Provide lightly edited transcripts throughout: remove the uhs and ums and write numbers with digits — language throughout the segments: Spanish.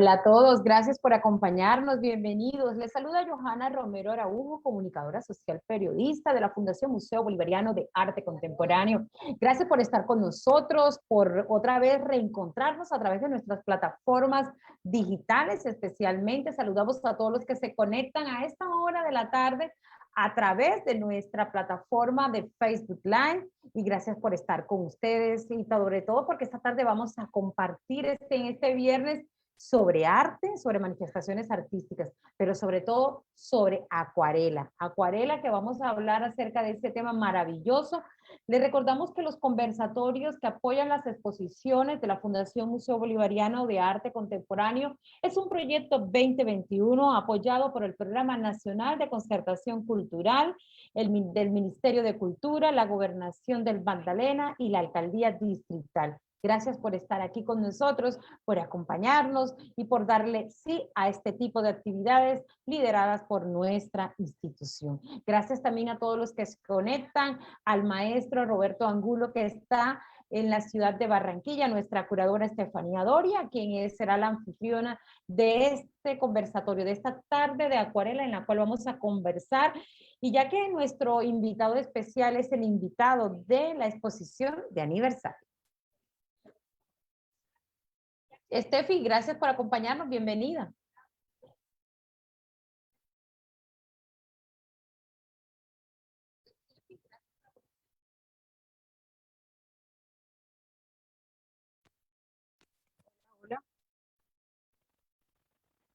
Hola a todos, gracias por acompañarnos, bienvenidos. Les saluda Johanna Romero Araujo, comunicadora social periodista de la Fundación Museo Bolivariano de Arte Contemporáneo. Gracias por estar con nosotros, por otra vez reencontrarnos a través de nuestras plataformas digitales, especialmente saludamos a todos los que se conectan a esta hora de la tarde a través de nuestra plataforma de Facebook Live y gracias por estar con ustedes y sobre todo porque esta tarde vamos a compartir en este viernes sobre arte, sobre manifestaciones artísticas, pero sobre todo sobre acuarela. Acuarela, que vamos a hablar acerca de este tema maravilloso. Les recordamos que los conversatorios que apoyan las exposiciones de la Fundación Museo Bolivariano de Arte Contemporáneo es un proyecto 2021 apoyado por el Programa Nacional de Concertación Cultural, del Ministerio de Cultura, la Gobernación del Magdalena y la Alcaldía Distrital. Gracias por estar aquí con nosotros, por acompañarnos y por darle sí a este tipo de actividades lideradas por nuestra institución. Gracias también a todos los que se conectan, al maestro Roberto Angulo que está en la ciudad de Barranquilla, nuestra curadora Estefanía Doria, quien será la anfitriona de este conversatorio, de esta tarde de acuarela en la cual vamos a conversar. Y ya que nuestro invitado especial es el invitado de la exposición de aniversario. Estefi, gracias por acompañarnos, bienvenida. Hola.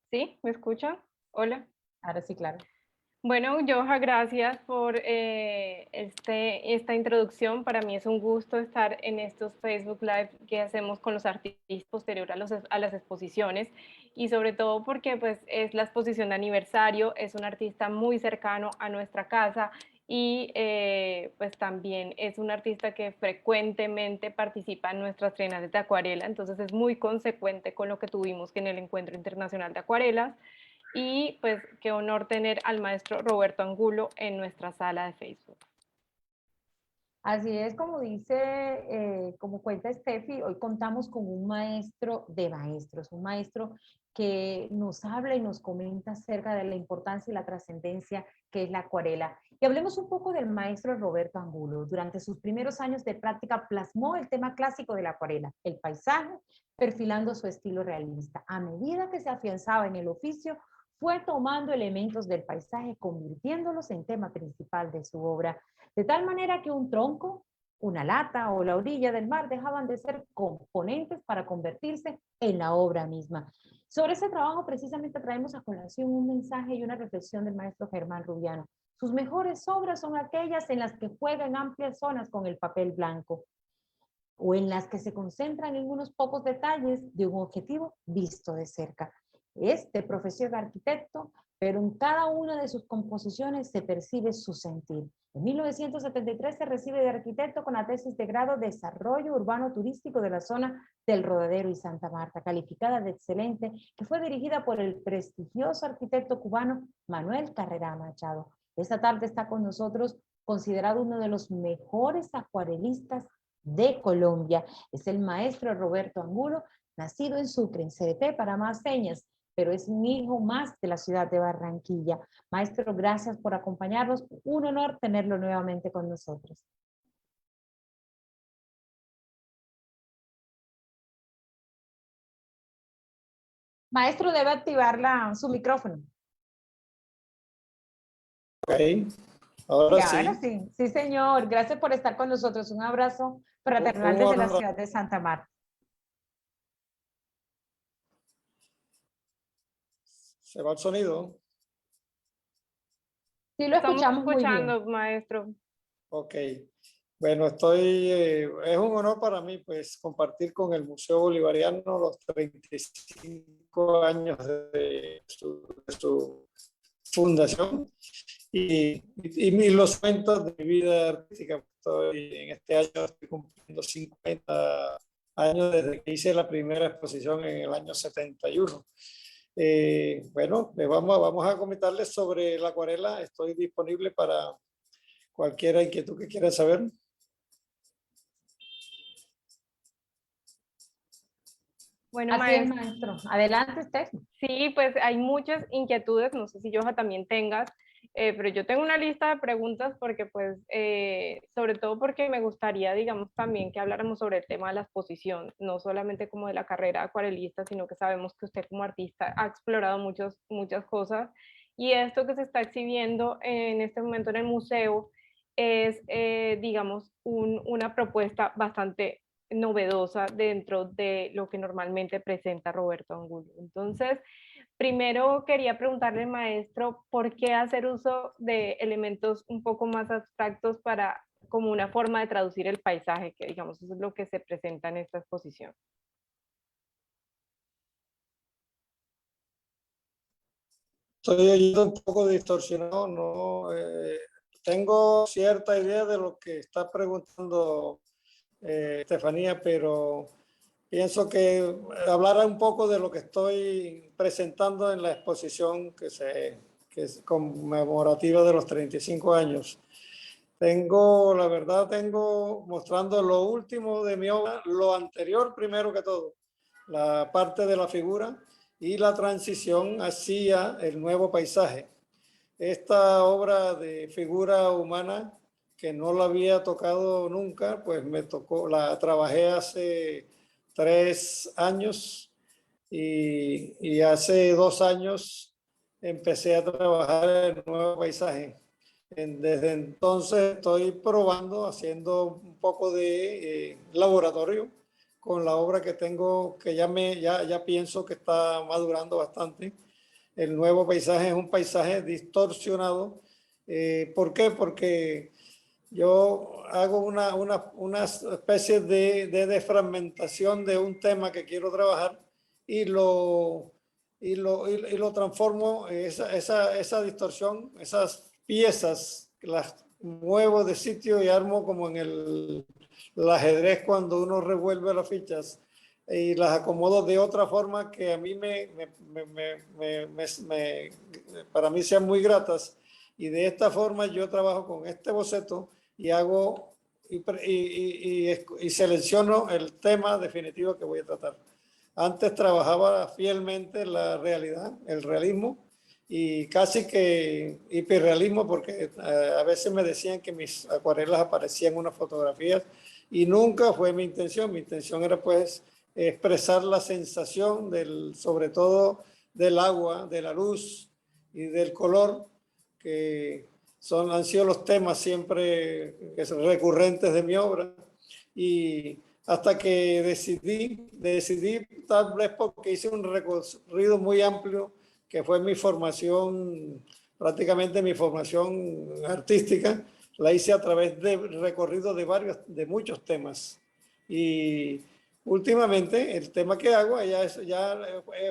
¿Sí? ¿Me escuchan? Hola. Ahora sí, claro. Bueno, Joha, gracias por esta introducción. Para mí es un gusto estar en estos Facebook Live que hacemos con los artistas posterior a las exposiciones y sobre todo porque pues, es la exposición de aniversario, es un artista muy cercano a nuestra casa y pues también es un artista que frecuentemente participa en nuestras trienales de acuarela, entonces es muy consecuente con lo que tuvimos en el Encuentro Internacional de Acuarelas. Y pues qué honor tener al maestro Roberto Angulo en nuestra sala de Facebook. Así es, como dice, como cuenta Steffi, hoy contamos con un maestro de maestros, un maestro que nos habla y nos comenta acerca de la importancia y la trascendencia que es la acuarela. Y hablemos un poco del maestro Roberto Angulo. Durante sus primeros años de práctica plasmó el tema clásico de la acuarela, el paisaje, perfilando su estilo realista. A medida que se afianzaba en el oficio, fue tomando elementos del paisaje, convirtiéndolos en tema principal de su obra, de tal manera que un tronco, una lata o la orilla del mar dejaban de ser componentes para convertirse en la obra misma. Sobre ese trabajo precisamente traemos a colación un mensaje y una reflexión del maestro Germán Rubiano. Sus mejores obras son aquellas en las que juegan amplias zonas con el papel blanco o en las que se concentran en unos pocos detalles de un objetivo visto de cerca. Es de profesión de arquitecto, pero en cada una de sus composiciones se percibe su sentir. En 1973 se recibe de arquitecto con la tesis de grado Desarrollo Urbano Turístico de la zona del Rodadero y Santa Marta, calificada de excelente, que fue dirigida por el prestigioso arquitecto cubano Manuel Carrera Machado. Esta tarde está con nosotros considerado uno de los mejores acuarelistas de Colombia. Es el maestro Roberto Angulo, nacido en Sucre, en CDP, para más señas, pero es un hijo más de la ciudad de Barranquilla. Maestro, gracias por acompañarnos. Un honor tenerlo nuevamente con nosotros. Maestro, debe activar su micrófono. Ok, ahora sí. Ahora sí. Sí, señor. Gracias por estar con nosotros. Un abrazo fraternal desde la ciudad de Santa Marta. ¿Se va el sonido? Sí, lo escuchamos muy bien. Estamos escuchando, maestro. Ok. Bueno, es un honor para mí pues compartir con el Museo Bolivariano los 35 años de su fundación y los cuentos de mi vida artística. En este año estoy cumpliendo 50 años desde que hice la primera exposición en el año 71. Bueno, vamos a comentarles sobre la acuarela. Estoy disponible para cualquier inquietud que quieran saber. Bueno, Así es, maestra. maestro. Adelante, Steph. Sí, pues hay muchas inquietudes, no sé si Joja también tengas, pero yo tengo una lista de preguntas porque pues, sobre todo porque me gustaría, digamos, también que habláramos sobre el tema de la exposición, no solamente como de la carrera acuarelista, sino que sabemos que usted como artista ha explorado muchas cosas y esto que se está exhibiendo en este momento en el museo es, digamos, una propuesta bastante novedosa dentro de lo que normalmente presenta Roberto Angulo. Entonces, primero quería preguntarle, maestro, ¿por qué hacer uso de elementos un poco más abstractos para como una forma de traducir el paisaje, que digamos eso es lo que se presenta en esta exposición? Estoy oyendo un poco distorsionado, no, tengo cierta idea de lo que está preguntando Estefanía, pero pienso que hablará un poco de lo que estoy presentando en la exposición que es conmemorativa de los 35 años. La verdad, tengo mostrando lo último de mi obra, lo anterior primero que todo, la parte de la figura y la transición hacia el nuevo paisaje. Esta obra de figura humana, que no la había tocado nunca, pues me tocó, la trabajé hace 3 años y hace 2 años empecé a trabajar en el nuevo paisaje. Desde entonces estoy probando, haciendo un poco de laboratorio con la obra que tengo, que ya pienso que está madurando bastante. El nuevo paisaje es un paisaje distorsionado. ¿Por qué? Porque yo hago una especie de desfragmentación de un tema que quiero trabajar y lo transformo, esa distorsión, esas piezas, las muevo de sitio y armo como en el ajedrez cuando uno revuelve las fichas y las acomodo de otra forma que a mí para mí sean muy gratas. Y de esta forma yo trabajo con este boceto y hago y selecciono el tema definitivo que voy a tratar. Antes trabajaba fielmente la realidad, el realismo y casi que hiperrealismo porque a veces me decían que mis acuarelas aparecían en unas fotografías y nunca fue mi intención. Mi intención era pues expresar la sensación sobre todo del agua, de la luz y del color que han sido los temas siempre recurrentes de mi obra y hasta que decidí tal vez porque hice un recorrido muy amplio que fue mi formación, prácticamente mi formación artística, la hice a través de recorrido de muchos temas y últimamente el tema que hago ya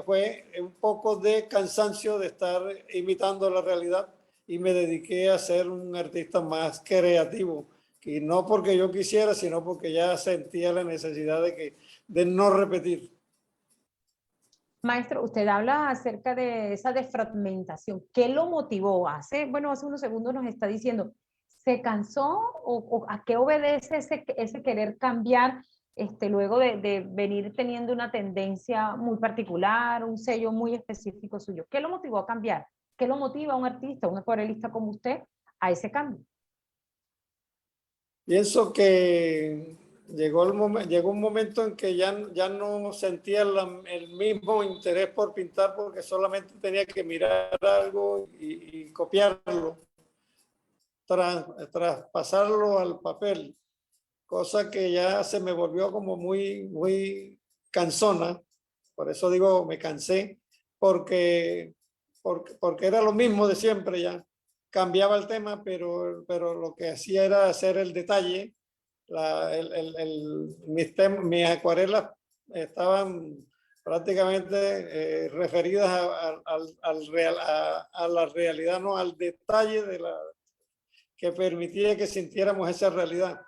fue un poco de cansancio de estar imitando la realidad y me dediqué a ser un artista más creativo, y no porque yo quisiera, sino porque ya sentía la necesidad de no repetir. Maestro, usted habla acerca de esa desfragmentación. ¿Qué lo motivó? Bueno, hace unos segundos nos está diciendo, ¿se cansó o a qué obedece ese querer cambiar luego de venir teniendo una tendencia muy particular, un sello muy específico suyo? ¿Qué lo motivó a cambiar? ¿Qué lo motiva a un artista, un acuarelista como usted, a ese cambio? Pienso que llegó un momento en que ya no sentía el mismo interés por pintar porque solamente tenía que mirar algo y copiarlo, traspasarlo al papel, cosa que ya se me volvió como muy cansona. Por eso digo, me cansé, porque, porque era lo mismo de siempre ya. Cambiaba el tema, pero lo que hacía era hacer el detalle. Mis acuarelas estaban prácticamente referidas a la realidad, no al detalle que permitía que sintiéramos esa realidad,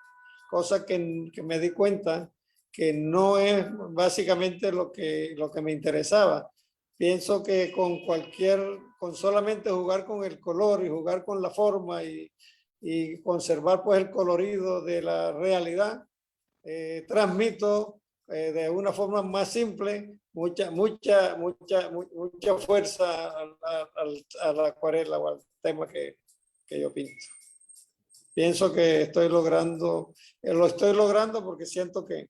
cosa que me di cuenta que no es básicamente lo que me interesaba. Pienso que con solamente jugar con el color y jugar con la forma y conservar pues el colorido de la realidad, transmito de una forma más simple, mucha fuerza a la acuarela o al tema que yo pinto. Pienso que lo estoy logrando porque siento que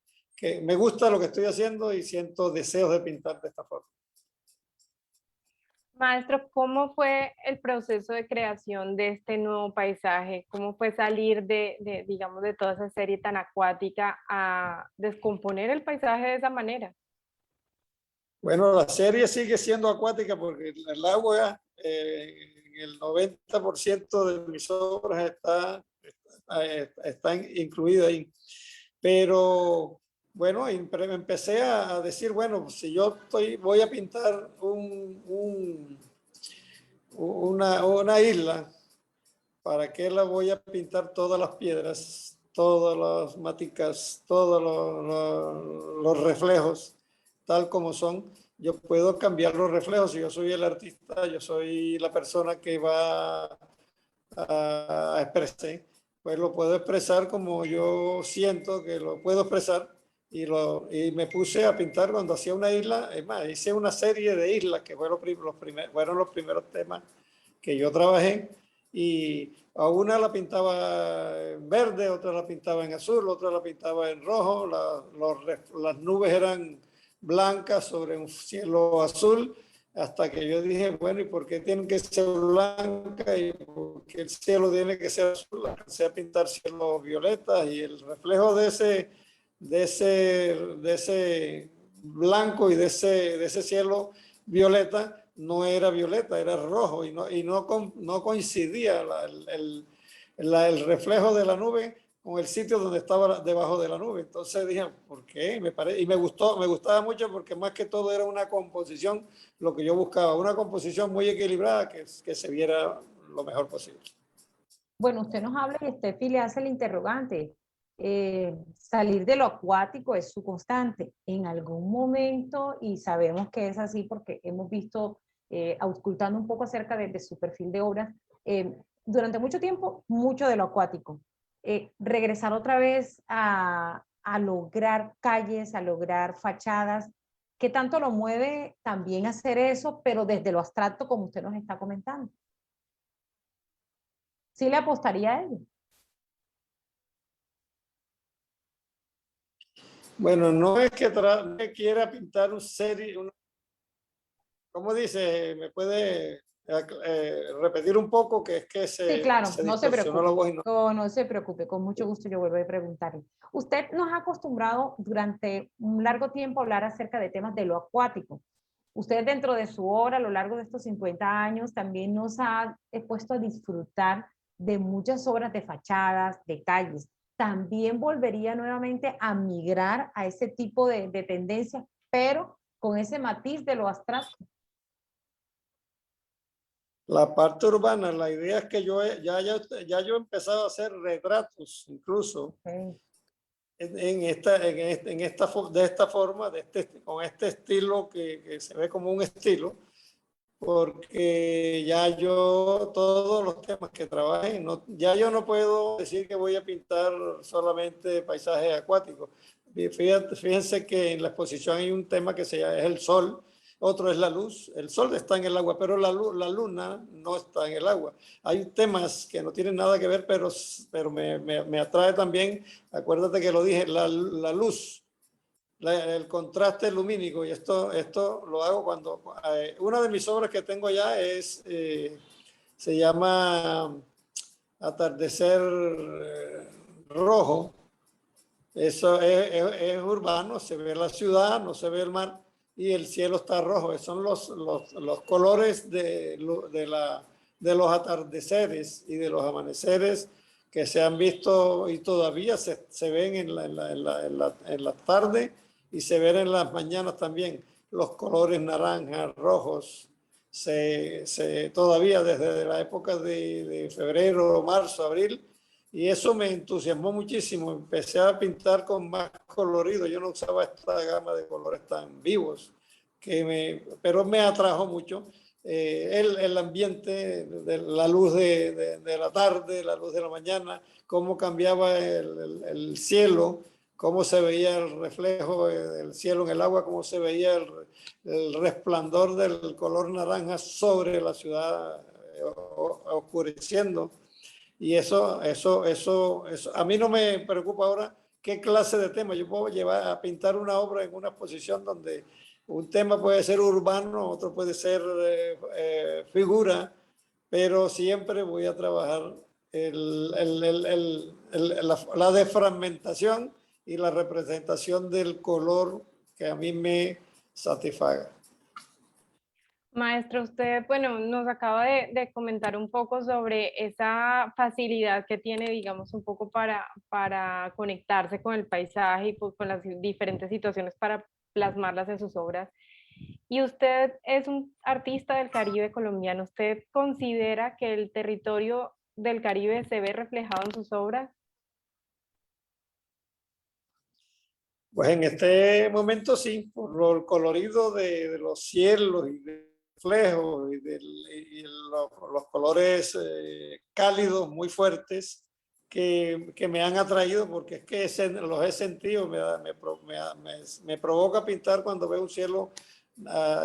me gusta lo que estoy haciendo y siento deseos de pintar de esta forma. Maestro, ¿cómo fue el proceso de creación de este nuevo paisaje? ¿Cómo fue salir digamos, de toda esa serie tan acuática a descomponer el paisaje de esa manera? Bueno, la serie sigue siendo acuática porque el agua, en el 90% de mis obras está incluida ahí. Pero bueno, empecé a decir, bueno, si yo voy a pintar una isla, ¿para qué la voy a pintar todas las piedras, todas las maticas, todos los reflejos, tal como son? Yo puedo cambiar los reflejos. Si yo soy el artista, yo soy la persona que va a expresar, pues lo puedo expresar como yo siento que lo puedo expresar. Y me puse a pintar cuando hacía una isla. Es más, hice una serie de islas que fueron los primeros temas que yo trabajé, y a una la pintaba en verde, otra la pintaba en azul, otra la pintaba en rojo. Las nubes eran blancas sobre un cielo azul, hasta que yo dije, bueno, ¿y por qué tienen que ser blancas? ¿Y por qué el cielo tiene que ser azul? Empecé a pintar cielos violetas, y el reflejo de ese blanco y de ese cielo violeta no era violeta, era rojo, y no coincidía el reflejo de la nube con el sitio donde estaba debajo de la nube. Entonces dije, ¿por qué? Y me gustaba mucho, porque más que todo era una composición, lo que yo buscaba, una composición muy equilibrada, que se viera lo mejor posible. Bueno, usted nos habla y Steffi le hace el interrogante. Salir de lo acuático es su constante. En algún momento, y sabemos que es así porque hemos visto, auscultando un poco acerca de su perfil de obras, durante mucho tiempo, mucho de lo acuático. Regresar otra vez a lograr calles, a lograr fachadas. ¿Qué tanto lo mueve también hacer eso, pero desde lo abstracto, como usted nos está comentando? ¿Sí le apostaría a ello? Bueno, no es que quiera pintar un serie, ¿cómo dice? ¿Me puede repetir un poco? Que es que Sí, claro, se no se distorsionó la preocupe. voz. No se preocupe, con mucho gusto yo vuelvo a preguntarle. Usted nos ha acostumbrado durante un largo tiempo a hablar acerca de temas de lo acuático. Usted, dentro de su obra, a lo largo de estos 50 años, también nos ha puesto a disfrutar de muchas obras de fachadas, de calles. También volvería nuevamente a migrar a ese tipo de tendencias, pero con ese matiz de lo abstracto. La parte urbana, la idea es que yo ya he empezado a hacer retratos, incluso Okay. de esta forma, con este estilo que se ve como un estilo, porque ya yo, todos los temas que trabajé, ya yo no puedo decir que voy a pintar solamente paisajes acuáticos. Fíjense que en la exposición hay un tema que es el sol, otro es la luz. El sol está en el agua, pero la luna no está en el agua. Hay temas que no tienen nada que ver, pero me atrae también. Acuérdate que lo dije, la luz, el contraste lumínico, y esto lo hago cuando una de mis obras que tengo ya se llama Atardecer Rojo. Eso es urbano, se ve la ciudad, no se ve el mar, y el cielo está rojo. Esos son los colores de los atardeceres y de los amaneceres que se han visto y todavía se ven en la tarde, y se ven en las mañanas también. Los colores naranjas, rojos, todavía desde la época de febrero, marzo, abril, y eso me entusiasmó muchísimo. Empecé a pintar con más colorido. Yo no usaba esta gama de colores tan vivos, pero me atrajo mucho el ambiente, de la luz de la tarde, la luz de la mañana, cómo cambiaba el cielo cómo se veía el reflejo del cielo en el agua, cómo se veía el resplandor del color naranja sobre la ciudad oscureciendo. Y eso, a mí no me preocupa ahora qué clase de tema. Yo puedo llevar a pintar una obra en una exposición donde un tema puede ser urbano, otro puede ser figura, pero siempre voy a trabajar la defragmentación y la representación del color que a mí me satisfaga. Maestro, usted, bueno, nos acaba de comentar un poco sobre esa facilidad que tiene, digamos, un poco para conectarse con el paisaje y pues, con las diferentes situaciones para plasmarlas en sus obras. Y usted es un artista del Caribe colombiano. ¿Usted considera que el territorio del Caribe se ve reflejado en sus obras? Pues en este momento sí, por lo colorido de los cielos y de reflejos y los colores cálidos muy fuertes que me han atraído, porque es que los he sentido, me provoca pintar cuando veo un cielo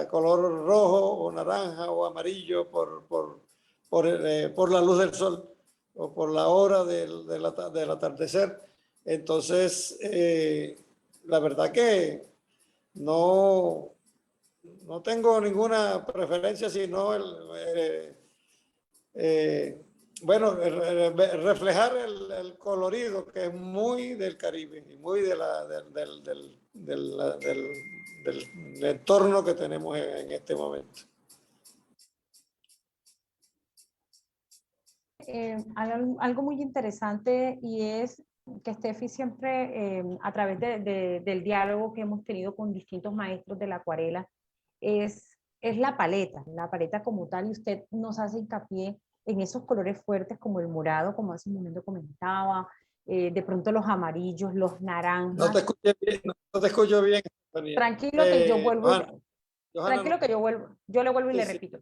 color rojo o naranja o amarillo por la luz del sol o por la hora del atardecer. Entonces, la verdad que no, no tengo ninguna preferencia, sino bueno, reflejar el colorido que es muy del Caribe y muy del entorno que tenemos en este momento. Hay algo muy interesante y es que Steffi siempre, a través del diálogo que hemos tenido con distintos maestros de la acuarela, es la paleta como tal, y usted nos hace hincapié en esos colores fuertes como el morado, como hace un momento comentaba, de pronto los amarillos, los naranjas. No te escucho bien, no te escucho bien. Tranquilo que yo vuelvo, Johanna, yo le vuelvo y sí, le sí, repito.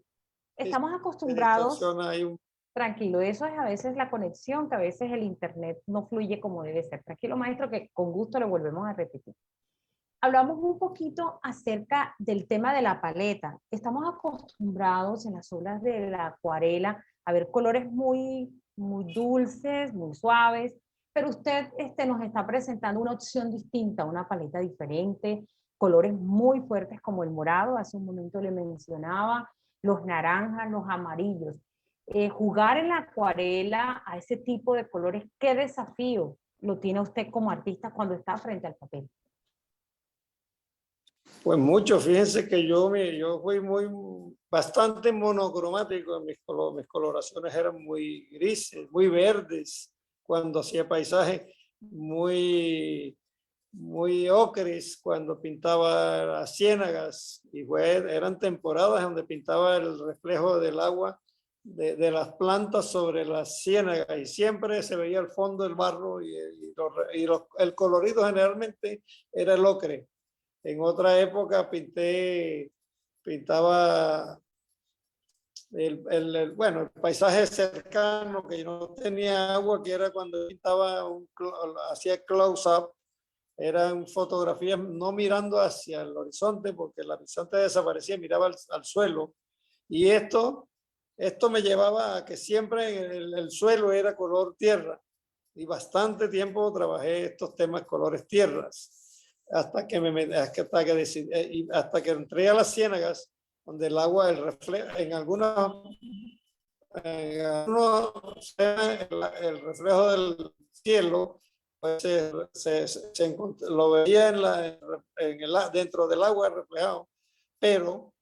Estamos se acostumbrados, distorsiona ahí tranquilo, eso es a veces la conexión, que a veces el internet no fluye como debe ser. Tranquilo, maestro, que con gusto le volvemos a repetir. Hablamos un poquito acerca del tema de la paleta. Estamos acostumbrados en las obras de la acuarela a ver colores muy dulces, muy suaves, pero usted nos está presentando una opción distinta, una paleta diferente, colores muy fuertes como el morado, hace un momento le mencionaba, los naranjas, los amarillos. Jugar en la acuarela a ese tipo de colores, ¿qué desafío lo tiene usted como artista cuando está frente al papel? Pues mucho, fíjense que yo fui bastante monocromático, mis coloraciones eran muy grises, muy verdes, cuando hacía paisajes muy ocres, cuando pintaba las ciénagas, y eran temporadas donde pintaba el reflejo del agua de las plantas sobre las ciénagas, y siempre se veía el fondo del barro el colorido generalmente era el ocre. En otra época pintaba bueno, el paisaje cercano, que no tenía agua, que era cuando pintaba, hacía close-up, eran fotografías no mirando hacia el horizonte, porque el horizonte desaparecía, miraba al suelo. Y esto me llevaba a que siempre el suelo era color tierra. Y bastante tiempo trabajé estos temas colores tierras hasta que entré a las ciénagas, donde el agua, el reflejo, en algunos el reflejo del cielo, pues lo veía dentro del agua reflejado, pero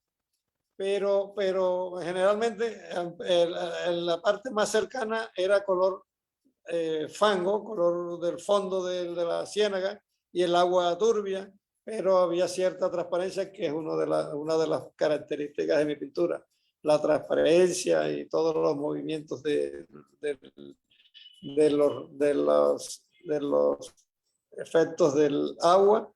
generalmente en la parte más cercana era color fango, color del fondo de la ciénaga, y el agua turbia, pero había cierta transparencia, que es una de las características de mi pintura, la transparencia y todos los movimientos de los efectos del agua,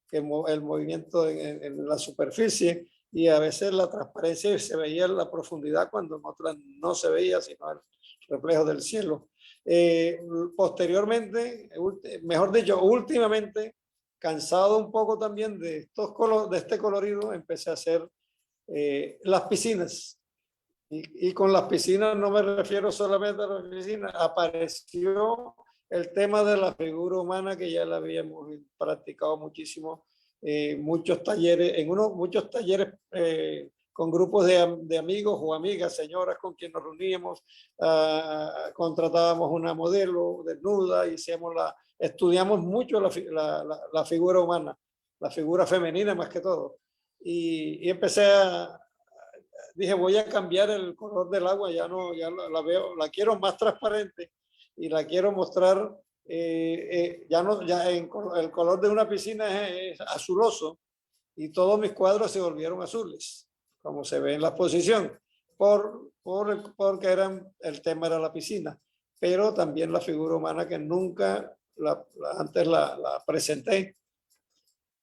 que el movimiento en la superficie, y a veces la transparencia, y se veía en la profundidad cuando en otras no se veía, sino el reflejo del cielo. Posteriormente, mejor dicho, últimamente, cansado un poco también de de este colorido, empecé a hacer las piscinas. Y con las piscinas no me refiero solamente a las piscinas, apareció el tema de la figura humana que ya la habíamos practicado muchísimo, muchos talleres, muchos talleres con grupos de amigos o amigas, señoras con quien nos reuníamos, contratábamos una modelo desnuda y estudiamos mucho la figura humana, la figura femenina más que todo. Y empecé dije, voy a cambiar el color del agua, ya no, ya la veo, la quiero más transparente y la quiero mostrar, ya no, el color de una piscina es azuloso y todos mis cuadros se volvieron azules, como se ve en la exposición, porque el tema era la piscina, pero también la figura humana que nunca antes la presenté.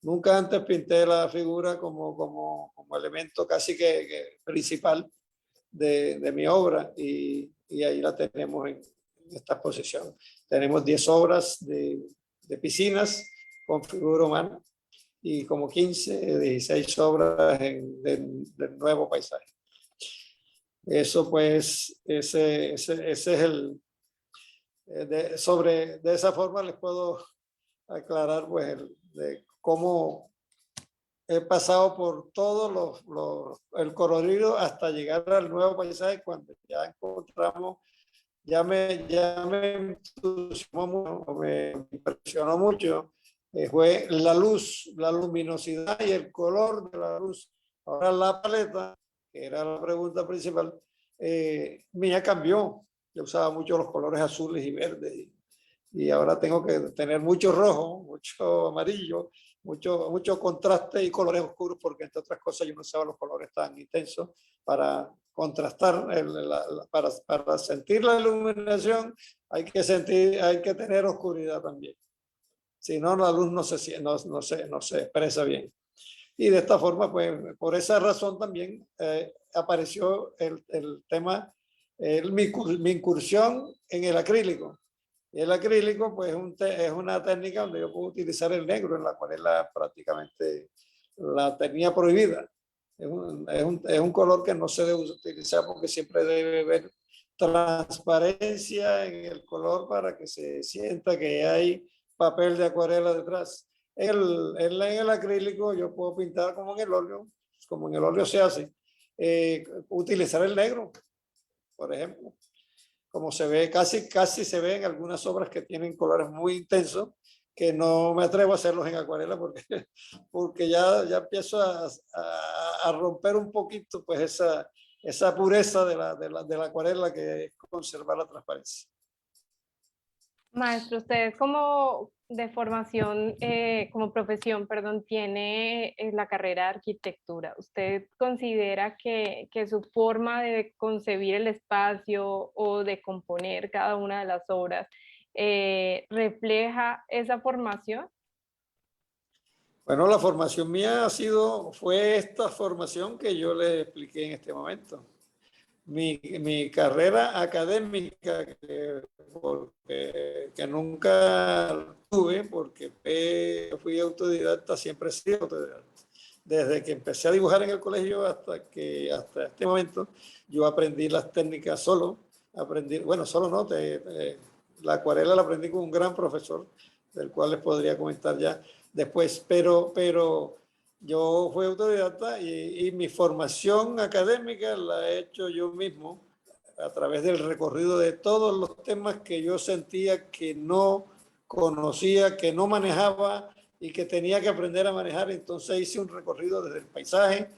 Nunca antes pinté la figura como elemento casi que principal de mi obra y ahí la tenemos en esta exposición. Tenemos 10 obras de piscinas con figura humana y como 15, 16 obras del nuevo paisaje. Eso pues, ese es de esa forma les puedo aclarar pues de cómo he pasado por el colorido hasta llegar al nuevo paisaje cuando ya encontramos, me entusiasmó mucho, me impresionó mucho, fue la luz, la luminosidad y el color de la luz. Ahora la paleta, que era la pregunta principal, mía cambió. Yo usaba mucho los colores azules y verdes y ahora tengo que tener mucho rojo, mucho amarillo, mucho contraste y colores oscuros, porque entre otras cosas yo no usaba los colores tan intensos para contrastar, para sentir la iluminación hay que tener oscuridad también. Si no, la luz no se expresa bien. Y de esta forma, pues, por esa razón también apareció el tema, mi incursión en el acrílico. Y el acrílico, pues, es una técnica donde yo puedo utilizar el negro, en la acuarela prácticamente la tenía prohibida. Es un color que no se debe utilizar porque siempre debe haber transparencia en el color para que se sienta que hay papel de acuarela detrás. En el acrílico yo puedo pintar como en el óleo se hace, utilizar el negro, por ejemplo. Como se ve, casi se ve en algunas obras que tienen colores muy intensos, que no me atrevo a hacerlos en acuarela porque ya empiezo a romper un poquito pues esa pureza de la acuarela, que es conservar la transparencia. Maestro, usted como de formación, como profesión, perdón, tiene la carrera de arquitectura. ¿Usted considera que su forma de concebir el espacio o de componer cada una de las obras refleja esa formación? Bueno, la formación mía fue esta formación que yo le expliqué en este momento. Mi carrera académica, que nunca tuve, porque fui autodidacta, siempre he sido autodidacta. Desde que empecé a dibujar en el colegio hasta este momento, yo aprendí las técnicas solo. Solo no, la acuarela la aprendí con un gran profesor, del cual les podría comentar ya después, pero yo fui autodidacta y mi formación académica la he hecho yo mismo a través del recorrido de todos los temas que yo sentía que no conocía, que no manejaba y que tenía que aprender a manejar. Entonces hice un recorrido desde el paisaje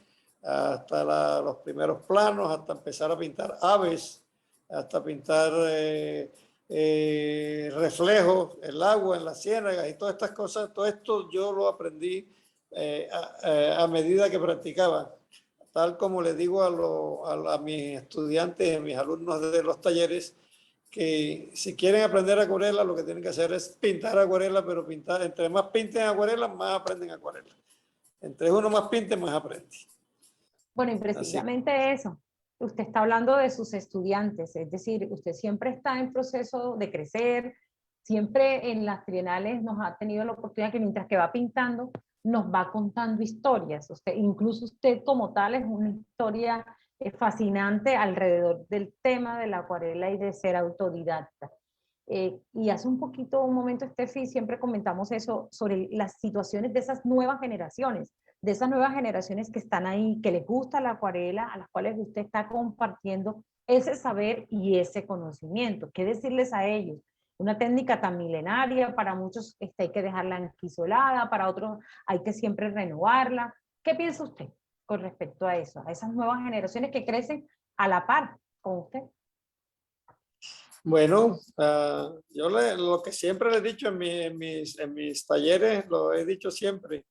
hasta los primeros planos, hasta empezar a pintar aves, hasta pintar reflejos, el agua en las ciénagas y todas estas cosas. Todo esto yo lo aprendí a medida que practicaba, tal como le digo a mis estudiantes, a mis alumnos de los talleres, que si quieren aprender acuarela, lo que tienen que hacer es pintar acuarela, pero entre más pinten acuarela, más aprenden acuarela. Entre uno más pinte, más aprende. Bueno, y precisamente eso, usted está hablando de sus estudiantes, es decir, usted siempre está en proceso de crecer, siempre en las trienales nos ha tenido la oportunidad que mientras que va pintando, nos va contando historias. Incluso usted como tal es una historia fascinante alrededor del tema de la acuarela y de ser autodidacta. Y hace un momento, Steffi, siempre comentamos eso sobre las situaciones de esas nuevas generaciones que están ahí, que les gusta la acuarela, a las cuales usted está compartiendo ese saber y ese conocimiento. ¿Qué decirles a ellos? Una técnica tan milenaria, para muchos hay que dejarla enquisolada, para otros hay que siempre renovarla. ¿Qué piensa usted con respecto a eso, a esas nuevas generaciones que crecen a la par con usted? Bueno, yo lo que siempre le he dicho en mis talleres, lo he dicho siempre.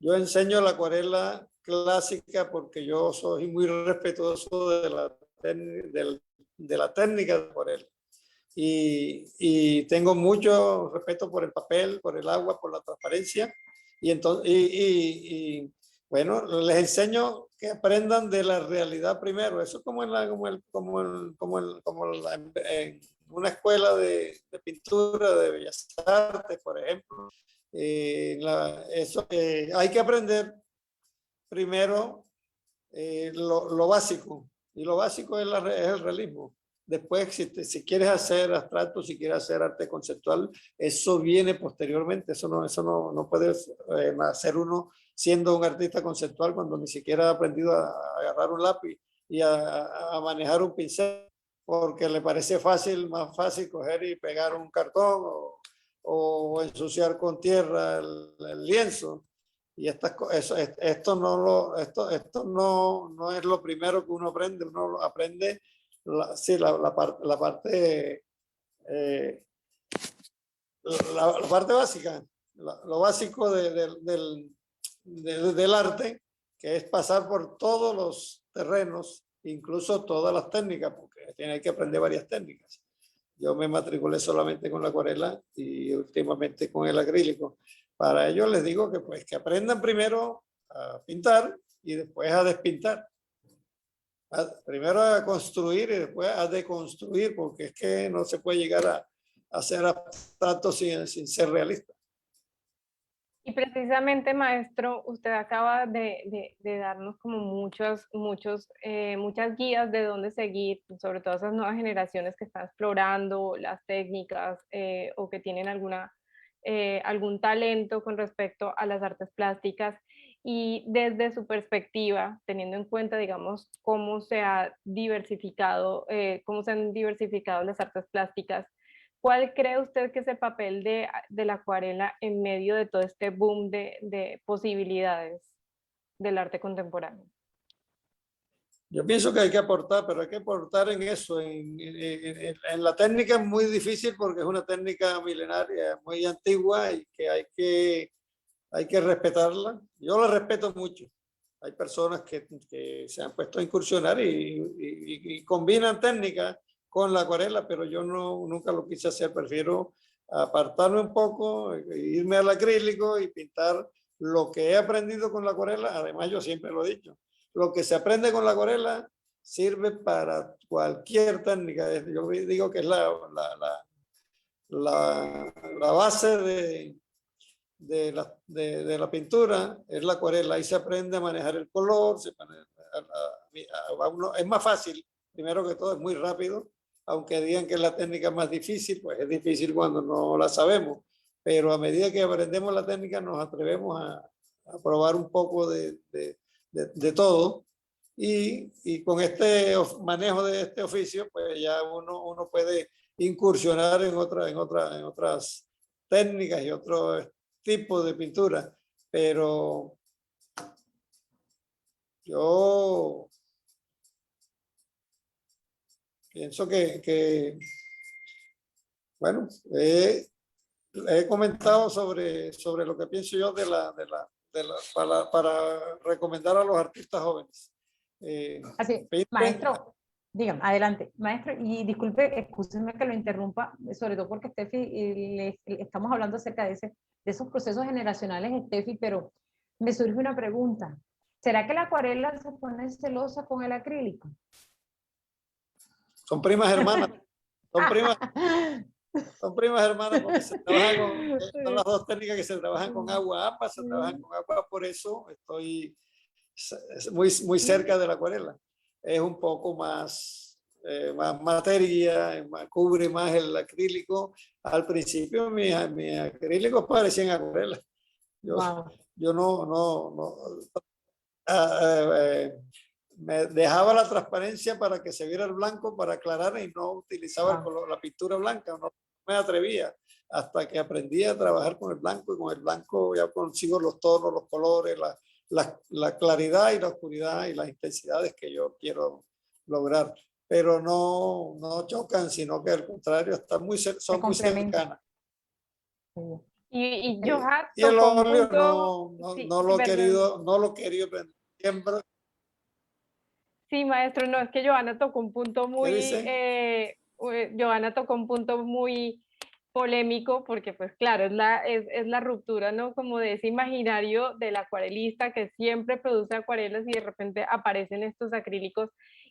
Yo enseño la acuarela clásica porque yo soy muy respetuoso de la técnica de acuarela. Y tengo mucho respeto por el papel, por el agua, por la transparencia. Y, entonces, bueno, les enseño que aprendan de la realidad primero. Eso es como en una escuela de pintura, de bellas artes, por ejemplo. Hay que aprender primero lo básico. Y lo básico es el realismo. Después, si quieres hacer abstracto, si quieres hacer arte conceptual, eso viene posteriormente. Eso no puede hacer uno siendo un artista conceptual cuando ni siquiera ha aprendido a agarrar un lápiz y a manejar un pincel, porque le parece más fácil coger y pegar un cartón o ensuciar con tierra el lienzo. Y esto no es lo primero que uno aprende. Uno aprende la parte la parte básica, lo básico del arte, que es pasar por todos los terrenos, incluso todas las técnicas, porque hay que aprender varias técnicas. Yo me matriculé solamente con la acuarela y últimamente con el acrílico. Para ello les digo que, pues, que aprendan primero a pintar y después a despintar. Primero a construir y después a deconstruir, porque es que no se puede llegar a hacer abstracto sin ser realista. Y precisamente, maestro, usted acaba de darnos como muchas guías de dónde seguir, sobre todo esas nuevas generaciones que están explorando las técnicas o que tienen algún talento con respecto a las artes plásticas. Y desde su perspectiva, teniendo en cuenta, digamos, cómo se han diversificado las artes plásticas, ¿cuál cree usted que es el papel de la acuarela en medio de todo este boom de posibilidades del arte contemporáneo? Yo pienso que hay que aportar, pero hay que aportar en eso. En la técnica es muy difícil porque es una técnica milenaria, muy antigua y que hay que respetarla. Yo la respeto mucho. Hay personas que se han puesto a incursionar y combinan técnicas con la acuarela, pero yo nunca lo quise hacer. Prefiero apartarme un poco, irme al acrílico y pintar lo que he aprendido con la acuarela. Además, yo siempre lo he dicho, lo que se aprende con la acuarela sirve para cualquier técnica. Yo digo que es la base de la pintura, es la acuarela. Ahí se aprende a manejar el color, es más fácil, primero que todo es muy rápido, aunque digan que es la técnica más difícil, pues es difícil cuando no la sabemos, pero a medida que aprendemos la técnica nos atrevemos a probar un poco de todo, y con este manejo de este oficio, pues ya uno puede incursionar en otras técnicas y otros tipos de pintura, pero yo pienso bueno, he comentado sobre lo que pienso yo para recomendar a los artistas jóvenes. Así, maestro, dígame, adelante, maestro, y disculpe, excúsenme que lo interrumpa, sobre todo porque Steffi, estamos hablando acerca de esos procesos generacionales, Steffi, pero me surge una pregunta. ¿Será que la acuarela se pone celosa con el acrílico? Son primas hermanas. Son primas, son primas hermanas porque se trabajan son las dos técnicas que se trabajan con agua, ambas se trabajan con agua, por eso estoy muy cerca de la acuarela. Es un poco más, más materia, cubre más el acrílico. Al principio mis acrílicos parecían acuarela. Yo no me dejaba la transparencia para que se viera el blanco, para aclarar, y no utilizaba el color, la pintura blanca, no me atrevía hasta que aprendí a trabajar con el blanco, y con el blanco ya consigo los tonos, los colores, la claridad y la oscuridad y las intensidades que yo quiero lograr. Pero no chocan, sino que al contrario, son muy cercanas. Y Johan y el tocó un óleo punto, no lo he querido aprender siempre. Sí, maestro, no, es que Johanna tocó un punto Johanna tocó un punto muy polémico, porque pues claro, es la ruptura, ¿no? Como de ese imaginario del acuarelista que siempre produce acuarelas y de repente aparecen estos acrílicos.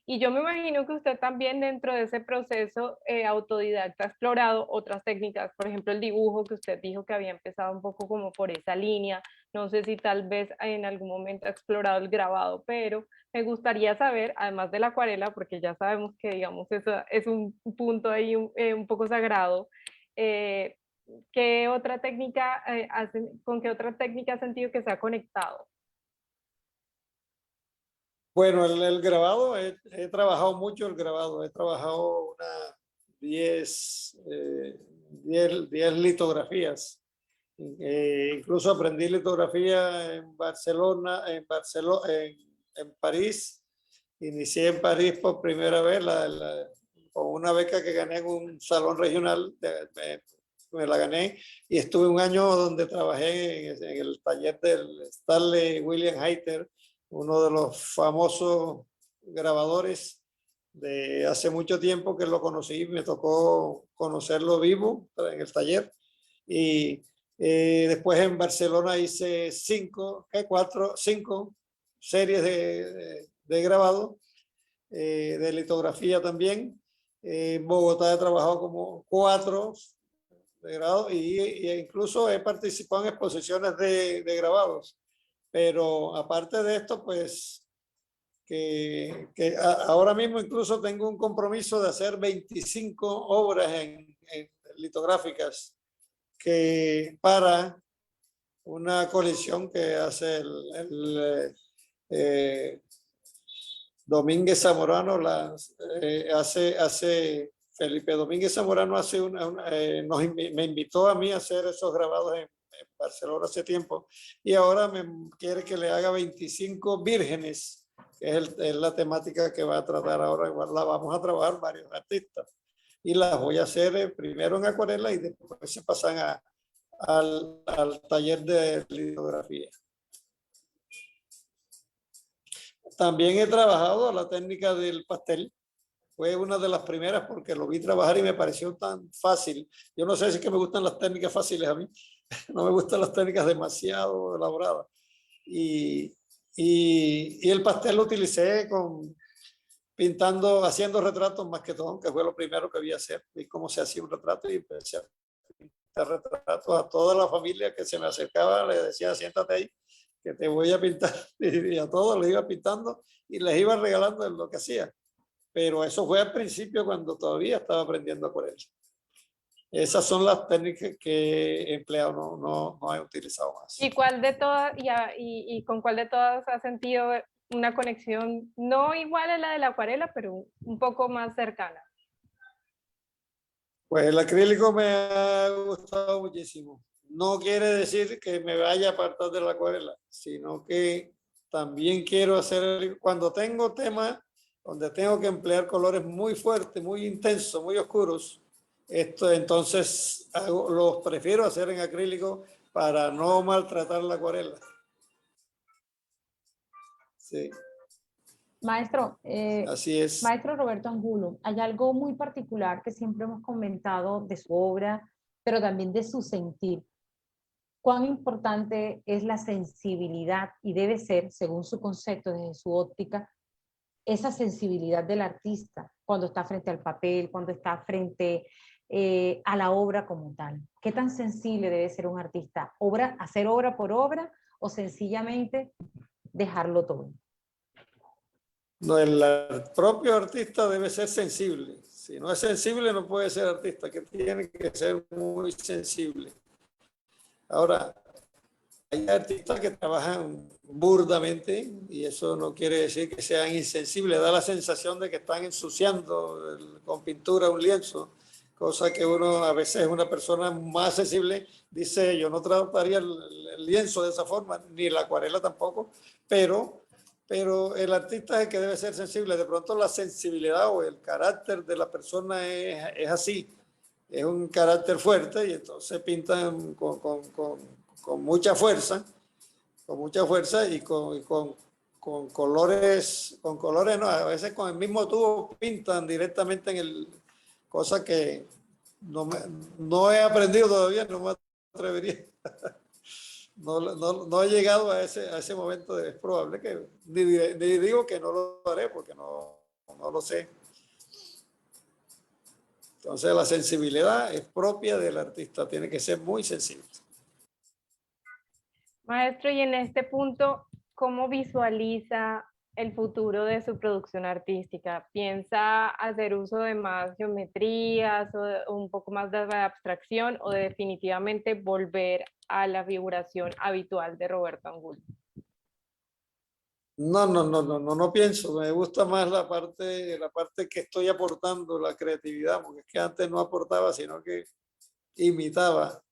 Y yo me imagino que usted también dentro de ese proceso autodidacta ha explorado otras técnicas, por ejemplo el dibujo, que usted dijo que había empezado un poco como por esa línea. No sé si tal vez en algún momento ha explorado el grabado, pero me gustaría saber, además de la acuarela, porque ya sabemos que digamos eso es un punto ahí un poco sagrado, ¿qué otra técnica con qué otra técnica ha sentido que se ha conectado? Bueno, el grabado, he trabajado mucho el grabado, he trabajado unas 10 litografías. Incluso aprendí litografía en Barcelona, en París. Inicié en París por primera vez con una beca que gané en un salón regional. Me la gané y estuve un año donde trabajé en el taller del Stanley William Hayter, uno de los famosos grabadores de hace mucho tiempo que lo conocí. Me tocó conocerlo vivo en el taller. Y después en Barcelona hice 5 series de grabado, de litografía también. En Bogotá he trabajado como 4 de grabado, y incluso he participado en exposiciones de grabados. Pero aparte de esto, pues ahora mismo incluso tengo un compromiso de hacer 25 obras en litográficas, que para una colección que hace Domínguez Zamorano, hace Felipe Domínguez Zamorano me invitó a mí a hacer esos grabados en Barcelona hace tiempo, y ahora me quiere que le haga 25 vírgenes, que es la temática que va a tratar ahora. Igual la vamos a trabajar varios artistas, y las voy a hacer primero en acuarela y después se pasan al taller de litografía. También he trabajado la técnica del pastel. Fue una de las primeras porque lo vi trabajar y me pareció tan fácil. Yo no sé si es que me gustan las técnicas fáciles a mí. No me gustan las técnicas demasiado elaboradas. Y el pastel lo utilicé haciendo retratos más que todo, que fue lo primero que vi hacer. Vi cómo se hacía un retrato y empecé a pintar retratos a toda la familia que se me acercaba. Le decía, siéntate ahí, que te voy a pintar. Y a todos les iba pintando y les iba regalando lo que hacía. Pero eso fue al principio, cuando todavía estaba aprendiendo acuarela. Esas son las técnicas que he empleado, no he utilizado más. ¿Y cuál de todas, y con cuál de todas has sentido una conexión no igual a la de la acuarela, pero un poco más cercana? Pues el acrílico me ha gustado muchísimo. No quiere decir que me vaya a apartar de la acuarela, sino que también quiero hacer, cuando tengo temas donde tengo que emplear colores muy fuertes, muy intensos, muy oscuros, entonces los prefiero hacer en acrílico para no maltratar la acuarela. Sí. Maestro, así es. Maestro Roberto Angulo, hay algo muy particular que siempre hemos comentado de su obra, pero también de su sentir. ¿Cuán importante es la sensibilidad, y debe ser, según su concepto, desde su óptica, esa sensibilidad del artista cuando está frente al papel, cuando está frente a la obra como tal? ¿Qué tan sensible debe ser un artista? ¿Hacer obra por obra o sencillamente dejarlo todo? No, el propio artista debe ser sensible. Si no es sensible, no puede ser artista, que tiene que ser muy sensible. Ahora, hay artistas que trabajan burdamente y eso no quiere decir que sean insensibles. Da la sensación de que están ensuciando con pintura un lienzo, cosa que uno, a veces una persona más sensible dice, yo no trataría el lienzo de esa forma, ni la acuarela tampoco, pero el artista es el que debe ser sensible. De pronto la sensibilidad o el carácter de la persona es así, es un carácter fuerte y entonces pintan con mucha fuerza, con colores no, a veces con el mismo tubo pintan directamente en el, cosa que no he aprendido todavía, no me atrevería. No he llegado a ese momento, es probable que, ni digo que no lo haré porque no lo sé. Entonces la sensibilidad es propia del artista, tiene que ser muy sensible. Maestro, y en este punto, ¿cómo visualiza el futuro de su producción artística? ¿Piensa hacer uso de más geometrías o un poco más de abstracción o definitivamente volver a la figuración habitual de Roberto Angulo? No pienso. Me gusta más la parte que estoy aportando, la creatividad, porque es que antes no aportaba, sino que imitaba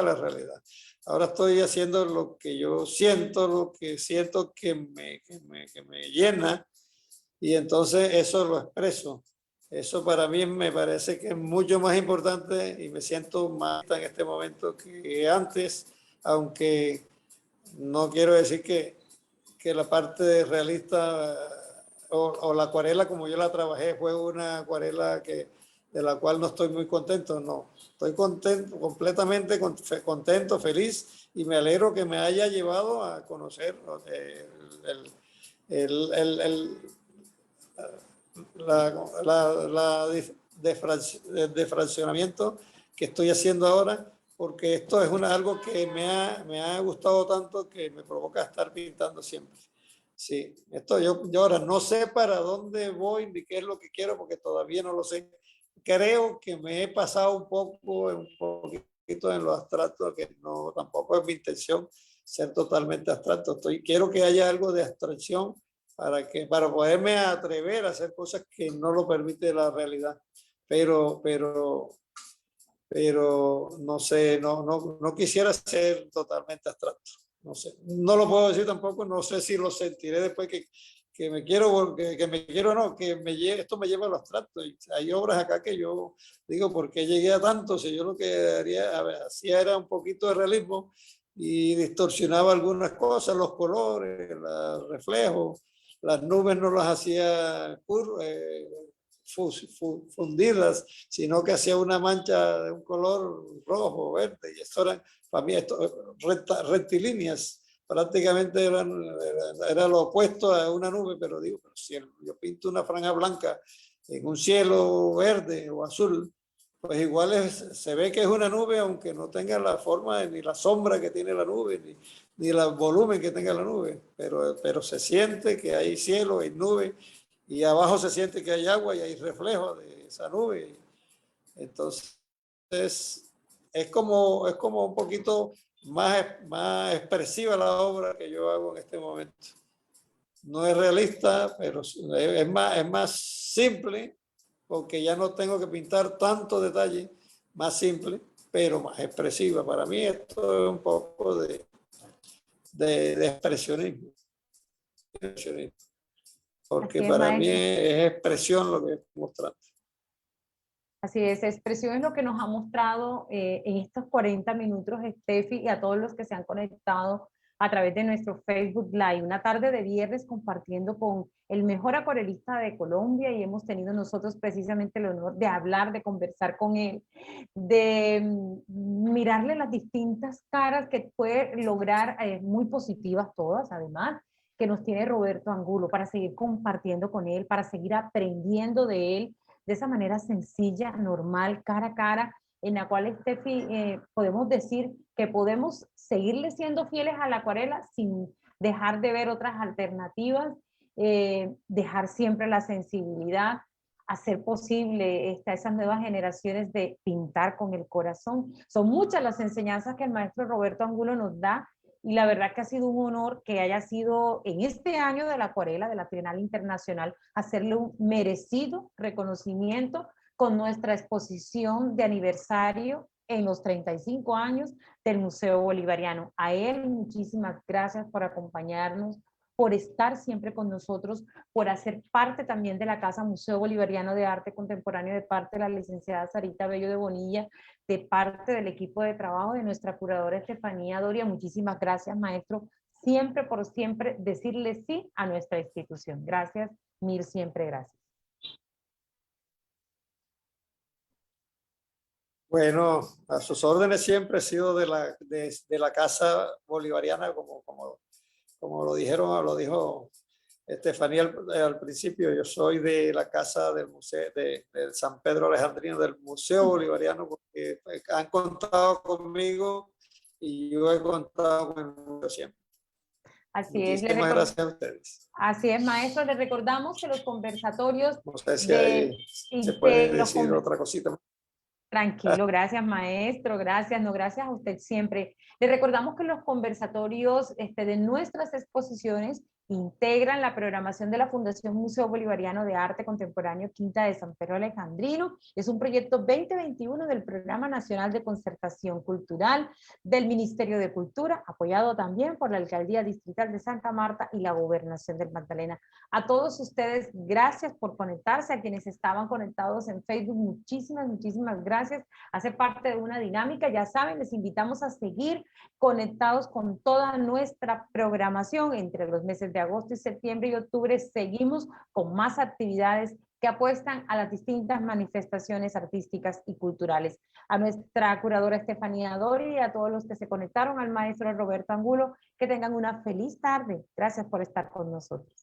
la realidad. Ahora estoy haciendo lo que yo siento, lo que siento que me llena, y entonces eso lo expreso. Eso para mí me parece que es mucho más importante y me siento más en este momento que antes, aunque no quiero decir que la parte realista o la acuarela como yo la trabajé fue una acuarela de la cual no estoy muy contento, no. Estoy contento, completamente contento, feliz, y me alegro que me haya llevado a conocer el defraccionamiento que estoy haciendo ahora, porque esto es algo que me ha gustado tanto que me provoca estar pintando siempre. Sí, esto yo ahora no sé para dónde voy ni qué es lo que quiero porque todavía no lo sé. Creo que me he pasado un poquito en lo abstracto, que no tampoco es mi intención ser totalmente abstracto. Quiero que haya algo de abstracción para poderme atrever a hacer cosas que no lo permite la realidad. Pero no sé, no quisiera ser totalmente abstracto. No sé, no lo puedo decir tampoco, no sé si lo sentiré después que me quiero, que me quiero no, esto me lleva a lo abstracto. Y hay obras acá que yo digo, ¿por qué llegué a tanto? Si yo lo que hacía era un poquito de realismo y distorsionaba algunas cosas, los colores, los reflejos, las nubes no las hacía fundidas, sino que hacía una mancha de un color rojo, verde, y esto era, para mí, rectilíneas, prácticamente era lo opuesto a una nube, pero digo, pero si yo pinto una franja blanca en un cielo verde o azul, pues igual se ve que es una nube, aunque no tenga la forma ni la sombra que tiene la nube, ni el volumen que tenga la nube, pero se siente que hay cielo, hay nube, y abajo se siente que hay agua y hay reflejo de esa nube. Entonces, es como un poquito más expresiva la obra que yo hago en este momento. No es realista, pero es más simple, porque ya no tengo que pintar tanto detalle, más simple, pero más expresiva. Para mí esto es un poco de expresionismo. Porque para mí es expresión lo que estoy mostrando. Así es, expresión es lo que nos ha mostrado en estos 40 minutos Steffi, y a todos los que se han conectado a través de nuestro Facebook Live. Una tarde de viernes compartiendo con el mejor acuarelista de Colombia, y hemos tenido nosotros precisamente el honor de hablar, de conversar con él, de mirarle las distintas caras que puede lograr, muy positivas todas además, que nos tiene Roberto Angulo, para seguir compartiendo con él, para seguir aprendiendo de él, de esa manera sencilla, normal, cara a cara, en la cual, Steffi, podemos decir que podemos seguirle siendo fieles a la acuarela sin dejar de ver otras alternativas, dejar siempre la sensibilidad, hacer posible esas nuevas generaciones de pintar con el corazón. Son muchas las enseñanzas que el maestro Roberto Angulo nos da, y la verdad que ha sido un honor que haya sido en este año de la acuarela, de la Trienal Internacional, hacerle un merecido reconocimiento con nuestra exposición de aniversario en los 35 años del Museo Bolivariano. A él muchísimas gracias por acompañarnos, por estar siempre con nosotros, por hacer parte también de la Casa Museo Bolivariano de Arte Contemporáneo, de parte de la licenciada Sarita Bello de Bonilla, de parte del equipo de trabajo de nuestra curadora Estefanía Doria. Muchísimas gracias, maestro, siempre por siempre decirle sí a nuestra institución. Gracias, mil siempre gracias. Bueno, a sus órdenes siempre he sido de la Casa Bolivariana, como lo dijo Estefanía al principio. Yo soy de la Casa del Museo de San Pedro Alejandrino, del Museo Bolivariano, porque han contado conmigo y yo he contado con el museo siempre. Así es. Muchísimas gracias a ustedes. Así es, maestro. Les recordamos que los conversatorios No sé si ahí se puede decir otra cosita. Tranquilo, gracias maestro, gracias, no, gracias a usted siempre. Le recordamos que los conversatorios de nuestras exposiciones integran la programación de la Fundación Museo Bolivariano de Arte Contemporáneo Quinta de San Pedro Alejandrino. Es un proyecto 2021 del Programa Nacional de Concertación Cultural del Ministerio de Cultura, apoyado también por la Alcaldía Distrital de Santa Marta y la Gobernación del Magdalena. A todos ustedes, gracias por conectarse. A quienes estaban conectados en Facebook, muchísimas gracias. Hace parte de una dinámica, ya saben, les invitamos a seguir conectados con toda nuestra programación. Entre los meses de agosto y septiembre y octubre seguimos con más actividades que apuestan a las distintas manifestaciones artísticas y culturales. A nuestra curadora Estefanía Dori y a todos los que se conectaron, al maestro Roberto Angulo, que tengan una feliz tarde. Gracias por estar con nosotros.